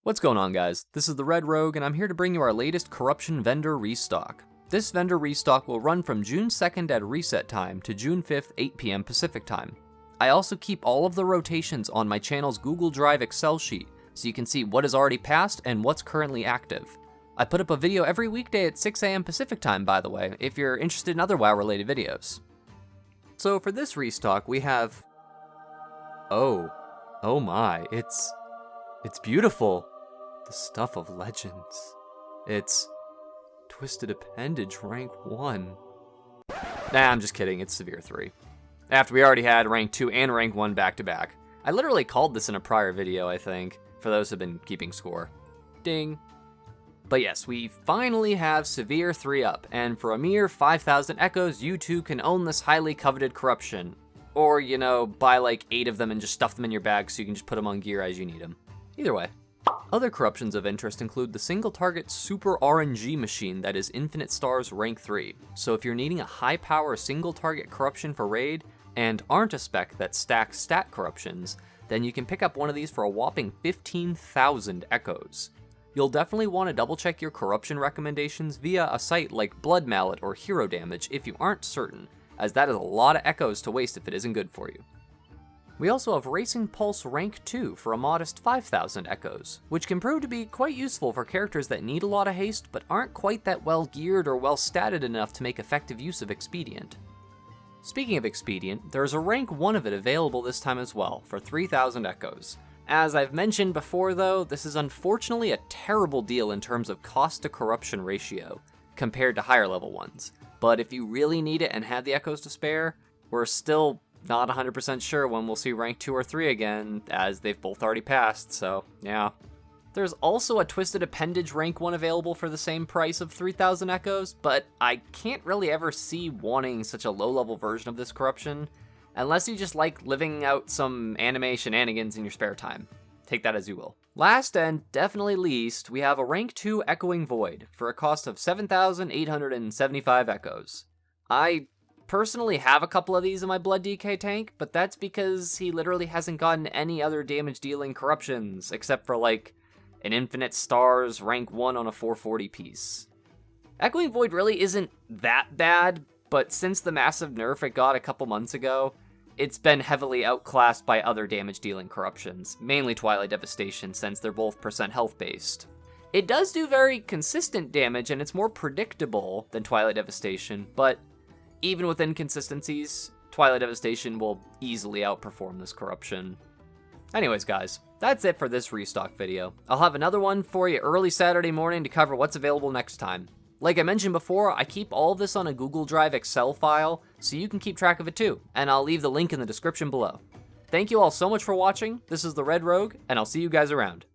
What's going on, guys? This is the Red Rogue, and I'm here to bring you our latest corruption vendor restock. This vendor restock will run from June 2nd at reset time to June 5th, 8 PM Pacific time. I also keep all of the rotations on my channel's Google Drive Excel sheet, so you can see what is already passed and what's currently active. I put up a video every weekday at 6 AM Pacific time, by the way, if you're interested in other WoW-related videos. So for this restock, we have... Oh my, it's beautiful. The stuff of legends. It's Twisted Appendage rank 1. Nah, I'm just kidding, it's Severe 3. After we already had rank 2 and rank 1 back to back. I literally called this in a prior video, I think, for those who have been keeping score. Ding. But yes, we finally have Severe 3 up, and for a mere 5,000 echoes, you too can own this highly coveted corruption. Or, you know, buy like 8 of them and just stuff them in your bag so you can just put them on gear as you need them. Either way. Other corruptions of interest include the single target super RNG machine that is Infinite Stars rank 3. So if you're needing a high power single target corruption for raid, and aren't a spec that stacks stat corruptions, then you can pick up one of these for a whopping 15,000 echoes. You'll definitely want to double check your corruption recommendations via a site like Bloodmallet or Hero Damage if you aren't certain, as that is a lot of echoes to waste if it isn't good for you. We also have Racing Pulse rank 2 for a modest 5,000 echoes, which can prove to be quite useful for characters that need a lot of haste but aren't quite that well geared or well statted enough to make effective use of Expedient. Speaking of Expedient, there's a rank 1 of it available this time as well, for 3,000 echoes. As I've mentioned before though, this is unfortunately a terrible deal in terms of cost to corruption ratio, compared to higher level ones. But if you really need it and have the echoes to spare, we're still not 100% sure when we'll see rank 2 or 3 again, as they've both already passed, so yeah. There's also a Twisted Appendage rank 1 available for the same price of 3,000 echoes, but I can't really ever see wanting such a low-level version of this corruption, unless you just like living out some anime shenanigans in your spare time. Take that as you will. Last and definitely least, we have a rank 2 Echoing Void for a cost of 7,875 echoes. I personally have a couple of these in my Blood DK tank, but that's because he literally hasn't gotten any other damage dealing corruptions, except for like an Infinite Stars rank 1 on a 440 piece. Echoing Void really isn't that bad, but since the massive nerf it got a couple months ago, it's been heavily outclassed by other damage dealing corruptions, mainly Twilight Devastation since they're both % health based. It does do very consistent damage and it's more predictable than Twilight Devastation, but even with inconsistencies, Twilight Devastation will easily outperform this corruption. Anyways guys, that's it for this restock video. I'll have another one for you early Saturday morning to cover what's available next time. Like I mentioned before, I keep all of this on a Google Drive Excel file, so you can keep track of it too, and I'll leave the link in the description below. Thank you all so much for watching, this is the Red Rogue, and I'll see you guys around.